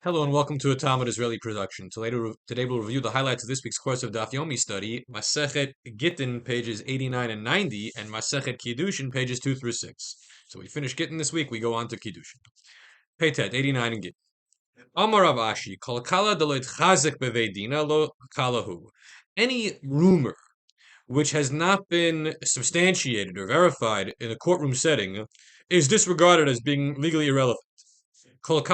Hello and welcome to a Talmud Israeli production. Today we'll review the highlights of this week's course of Daf Yomi study, Masechet Gittin, pages 89 and 90, and Masechet Kiddushin, pages 2 through 6. So we finish Gittin this week, we go on to Kiddushin. Peitet, 89 and Gittin. Amar Rav Ashi, Kol Kala Deloit Chazek Beveidina Lo Kalahu. Any rumor which has not been substantiated or verified in a courtroom setting is disregarded as being legally irrelevant. And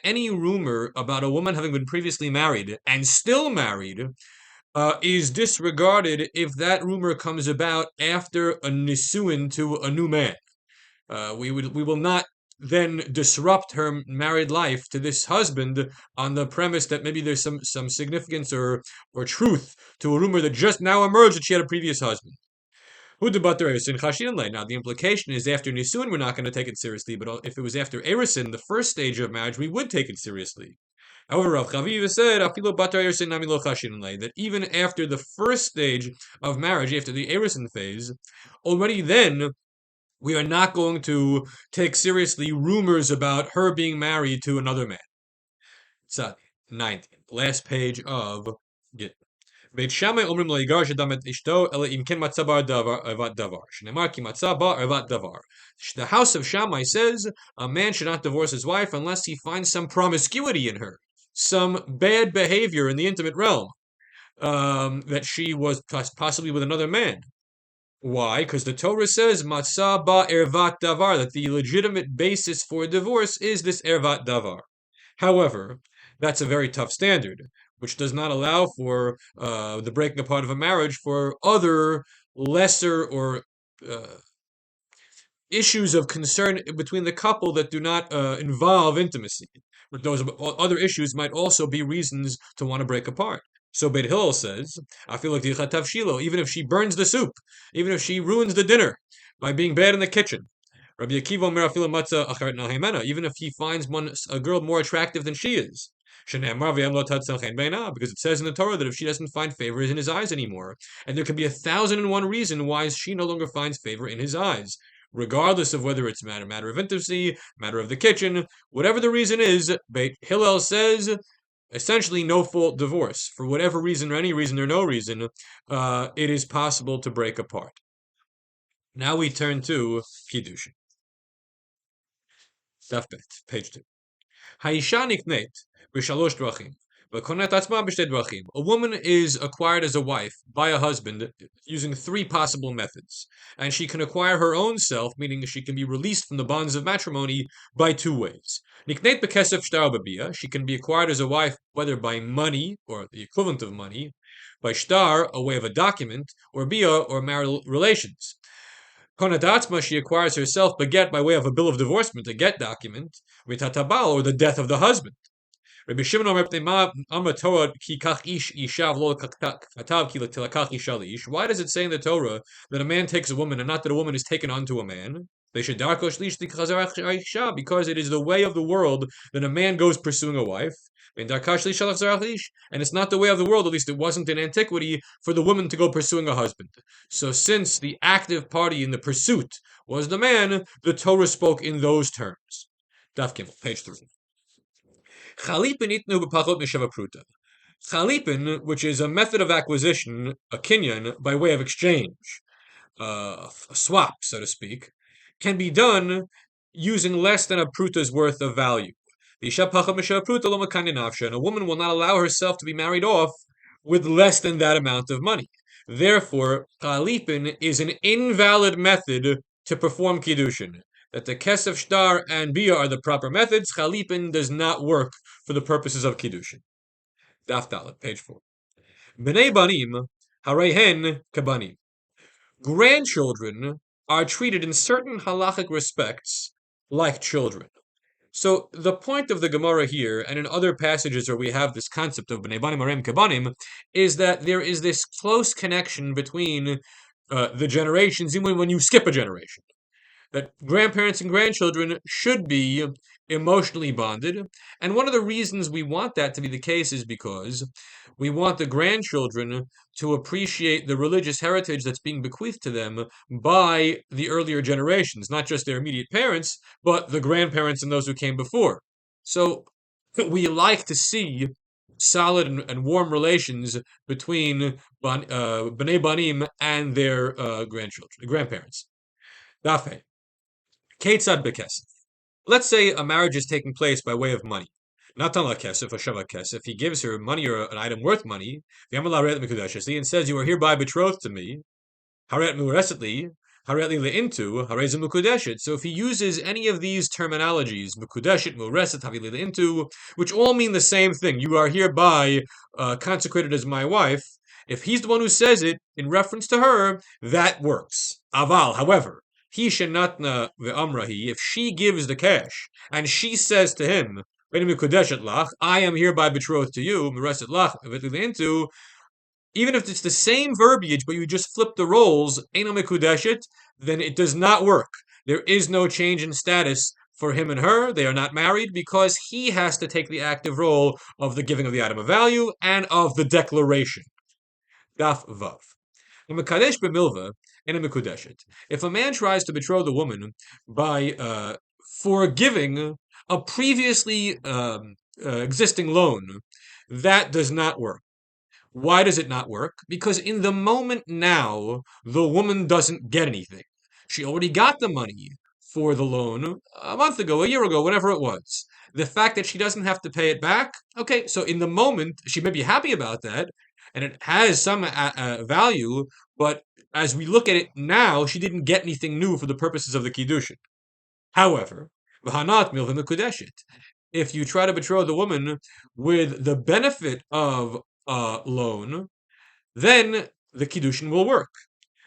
any rumor about a woman having been previously married and still married is disregarded if that rumor comes about after a nisuin to a new man. We will not then disrupt her married life to this husband on the premise that maybe there's some significance or truth to a rumor that just now emerged that she had a previous husband. Now, the implication is after Nisuin, we're not going to take it seriously, but if it was after Erisin, the first stage of marriage, we would take it seriously. However, Rav Chaviv said that even after the first stage of marriage, after the Erisin phase, already then we are not going to take seriously rumors about her being married to another man. So, 19, last page of Gittin. Beit Shammai omrim lo yigash adam et ishto ela im ken matzah bar ervat davar. Shneimar ki matzah bar ervat davar. The house of Shammai says a man should not divorce his wife unless he finds some promiscuity in her, some bad behavior in the intimate realm, that she was possibly with another man. Why? Because the Torah says matzah ba ervat davar, that the legitimate basis for divorce is this ervat davar. However, that's a very tough standard, which does not allow for the breaking apart of a marriage for other lesser or issues of concern between the couple that do not involve intimacy. But those other issues might also be reasons to want to break apart. So Beit Hillel says, I feel like even if she burns the soup, even if she ruins the dinner by being bad in the kitchen. Rabbi Akiva even if he finds a girl more attractive than she is. Because it says in the Torah that if she doesn't find favor in his eyes anymore, and there can be 1,001 reasons why she no longer finds favor in his eyes, regardless of whether it's a matter of intimacy, matter of the kitchen, whatever the reason is, Beit Hillel says, essentially no fault divorce. For whatever reason or any reason or no reason, it is possible to break apart. Now we turn to Kiddushin. Daf Bet, page 2. Haisha niknet b'shalosh drachim, v'konet atzma b'shtei drachim. A woman is acquired as a wife by a husband using 3 possible methods, and she can acquire her own self, meaning she can be released from the bonds of matrimony by 2 ways. Niknet b'kesef shtar b'bia. She can be acquired as a wife whether by money or the equivalent of money, by shtar, a way of a document, or bia, or marital relations. Konadatzma, she acquires herself beget by way of a bill of divorcement, a get document, ritatabal, or the death of the husband. Rabbi Shimon why does it say in the Torah that a man takes a woman and not that a woman is taken unto a man? Because it is the way of the world that a man goes pursuing a wife. And it's not the way of the world, at least it wasn't in antiquity, for the woman to go pursuing a husband. So since the active party in the pursuit was the man, the Torah spoke in those terms. Daf Gimel, page 3. Chalipin, which is a method of acquisition, a kinyan, by way of exchange, a swap, so to speak, can be done using less than a pruta's worth of value. And a woman will not allow herself to be married off with less than that amount of money. Therefore, chalipin is an invalid method to perform kiddushin. That the kesef shtar and bia are the proper methods, chalipin does not work for the purposes of kiddushin. Daf Dalet, page 4. Bnei banim harehen kabanim. Grandchildren are treated in certain halachic respects like children. So the point of the Gemara here, and in other passages where we have this concept of bnei banim harem kabanim, is that there is this close connection between the generations, even when you skip a generation. that grandparents and grandchildren should be emotionally bonded. And one of the reasons we want that to be the case is because we want the grandchildren to appreciate the religious heritage that's being bequeathed to them by the earlier generations, not just their immediate parents, but the grandparents and those who came before. So we like to see solid and warm relations between Bnei Banim and their grandparents. Dafe. Ketzad bekesef. Let's say a marriage is taking place by way of money. Natan la kesef, a shava kesef. He gives her money or an item worth money. And says, "You are hereby betrothed to me." Haret muresetli, haretli leintu, harezim mukudeshet. So if he uses any of these terminologies, mukudeshet, mureset, havili leintu, which all mean the same thing, you are hereby consecrated as my wife. If he's the one who says it in reference to her, that works. Aval, however, he shenatna ve'amrahi, if she gives the cash and she says to him, I am hereby betrothed to you, mureset lach, into, even if it's the same verbiage, but you just flip the roles, Eino Mekudeshet, then it does not work. There is no change in status for him and her. They are not married because he has to take the active role of the giving of the item of value and of the declaration. Daf Vav. Mekadesh b'milva and a mekudeshet. If a man tries to betroth a woman by forgiving a previously existing loan, that does not work. Why does it not work? Because in the moment now, the woman doesn't get anything. She already got the money for the loan a month ago, a year ago, whatever it was. The fact that she doesn't have to pay it back, okay, so in the moment, she may be happy about that, and it has some value, but as we look at it now, she didn't get anything new for the purposes of the Kiddushin. However, v'hanat milva mekudeshet. If you try to betroth the woman with the benefit of loan, then the Kiddushin will work.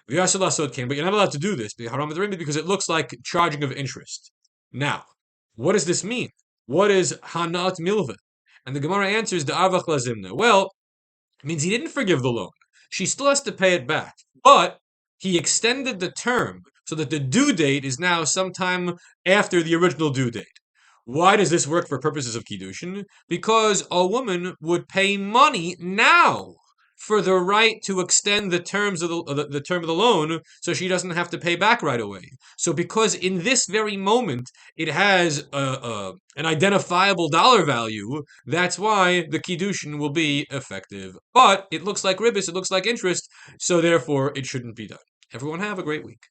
But you're not allowed to do this because it looks like charging of interest. Now, what does this mean? What is hanat milva? And the Gemara answers the avach lazimna. Well, it means he didn't forgive the loan. She still has to pay it back. But he extended the term so that the due date is now sometime after the original due date. Why does this work for purposes of Kiddushin? Because a woman would pay money now for the right to extend the terms of the term of the loan, so she doesn't have to pay back right away. So, because in this very moment it has an identifiable dollar value, that's why the Kiddushin will be effective. But it looks like ribbis, it looks like interest, so therefore it shouldn't be done. Everyone have a great week.